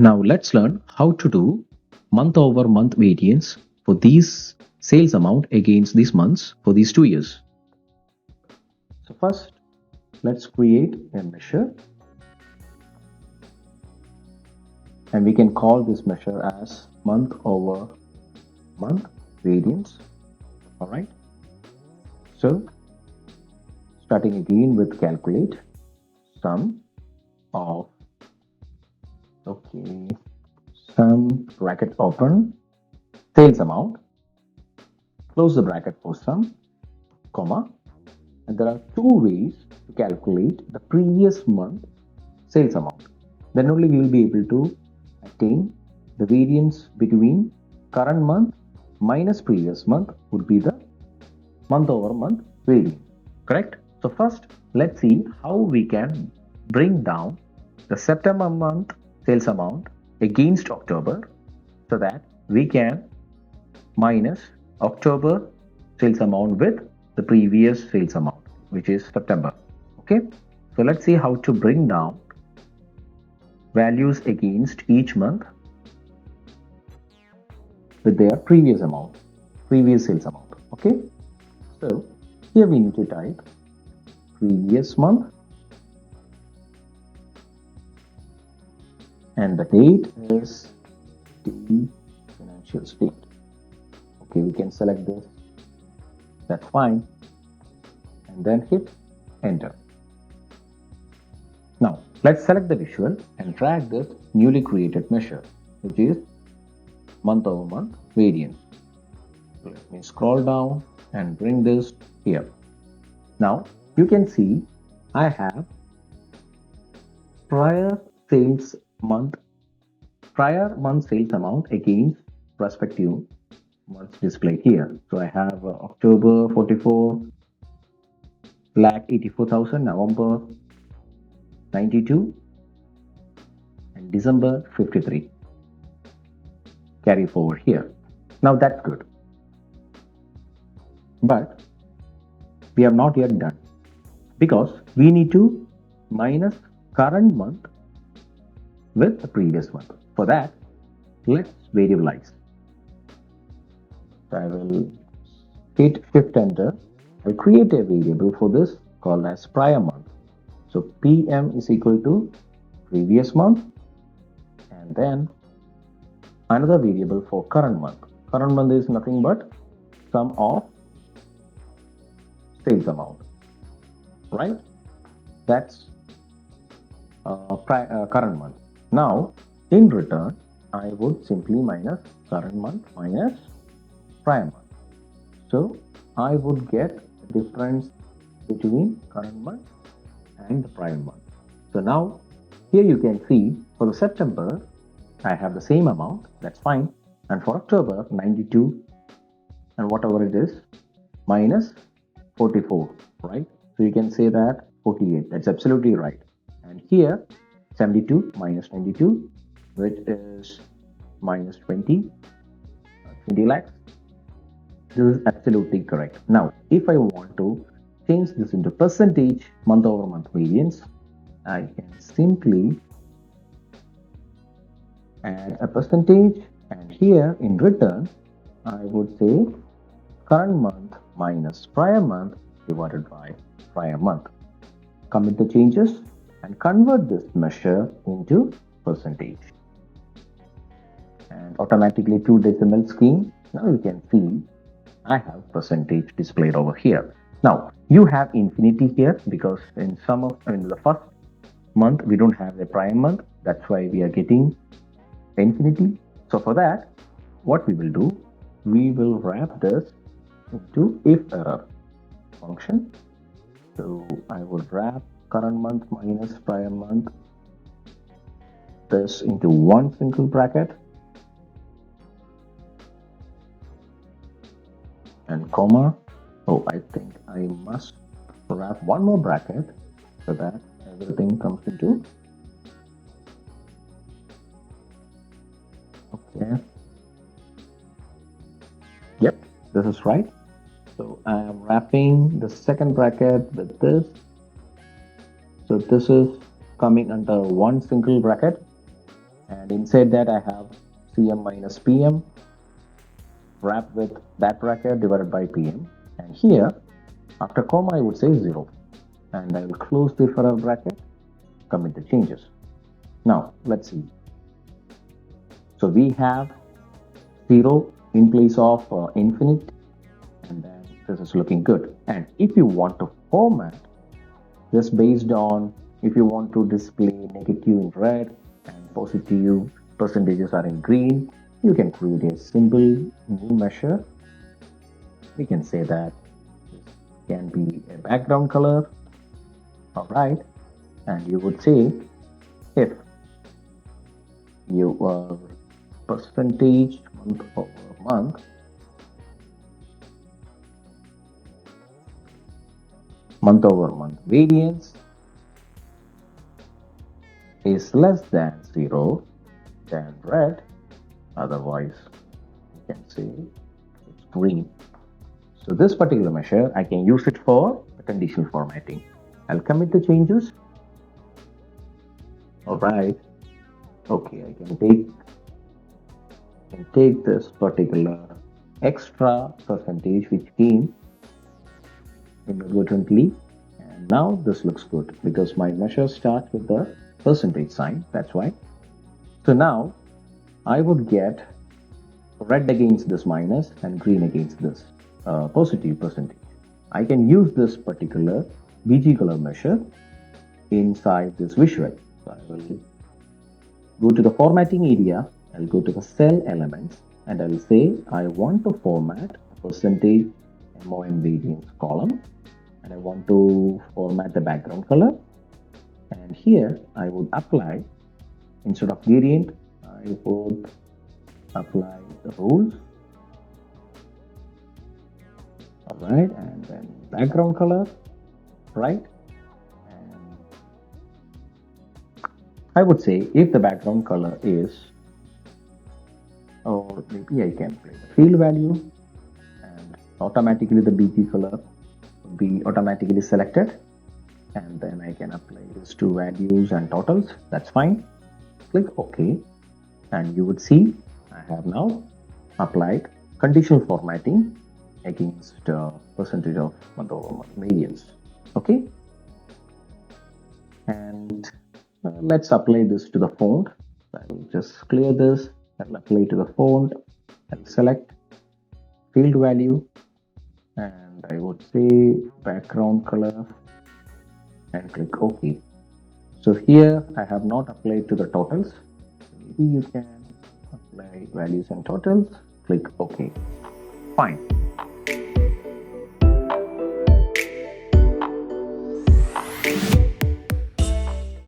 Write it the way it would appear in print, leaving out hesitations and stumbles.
Now let's learn how to do month over month variance for these sales amount against these months for these 2 years. So first, let's create a measure, and we can call this measure as month over month variance. All right. So starting again with calculate sum of, sum bracket open, sales amount, close the bracket for sum, comma, and there are two ways to calculate the previous month sales amount. Then only we will be able to attain the variance between current month minus previous month would be the month over month variance. Correct? So first, let's see how we can bring down the September month sales amount against October so that we can minus October sales amount with the previous sales amount, which is September. Okay, so let's see how to bring down values against each month with their previous sales amount. Okay, so here we need to type previous month and the date is the financial state. Okay, we can select this, that's fine, and then hit enter. Now let's select the visual and drag this newly created measure, which is month over month variance. So let me scroll down and bring this here. Now you can see I have prior month sales amount against respective months displayed here. So I have October 44,84,000, November 92, and December 53. Carry forward here. Now that's good. But we have not yet done, because we need to minus current month with the previous month. For that, let's variabilize. So I will hit shift enter. I'll create a variable for this called as prior month. So PM is equal to previous month, and then another variable for current month. Current month is nothing but sum of sales amount, right? That's current month. Now in return, I would simply minus current month minus prior month. So I would get the difference between current month and the prior month. So now here you can see for the September I have the same amount, that's fine, and for October 92 and whatever it is minus 44, right? So you can say that 48, that's absolutely right. And here 72 minus 92, which is minus 20 lakhs. This is absolutely correct. Now if I want to change this into percentage month over month variance, I can simply add a percentage, and here in return I would say current month minus prior month divided by prior month. Commit the changes and convert this measure into percentage, and automatically to decimal scheme. Now you can see I have percentage displayed over here. Now you have infinity here because in the first month we don't have a prior month, that's why we are getting infinity. So for that, what we will do, we will wrap this into if error function. So I will wrap current month minus prior month this into one single bracket and comma. Oh, I think I must wrap one more bracket so that everything comes into. Okay. Yep, this is right. So I am wrapping the second bracket with this. So this is coming under one single bracket, and inside that I have CM minus PM wrapped with that bracket divided by PM, and here after comma I would say 0, and I will close the further bracket, commit the changes. Now let's see. So we have 0 in place of infinite, and then this is looking good. And if you want to format just based on, if you want to display negative in red and positive percentages are in green, you can create a simple new measure. We can say that this can be a background color. All right, and you would say if your percentage month over month variance is less than 0, then red, otherwise you can say it's green. So this particular measure I can use it for the conditional formatting. I'll commit the changes. All right, okay, I can take this particular extra percentage which came inadvertently, and now this looks good because my measure starts with the percentage sign, that's why. So now I would get red against this minus and green against this positive percentage. I can use this particular BG color measure inside this visual. So I will go to the formatting area, I'll go to the cell elements, and I'll say I want to format a percentage MoM variance column, and I want to format the background color, and here I would apply, instead of gradient, I would apply the rules. All right, and then background color, right? And I would say if the background color is, or maybe I can play the field value, and automatically the BG color will be automatically selected, and then I can apply these two values and totals. That's fine. Click OK, and you would see I have now applied conditional formatting against percentage of month over month variance. Okay, and let's apply this to the font. I will just clear this. I'll apply to the font. I'll select field value, and I would say background color, and click OK. So here I have not applied to the totals. Maybe you can apply values and totals. Click OK. Fine.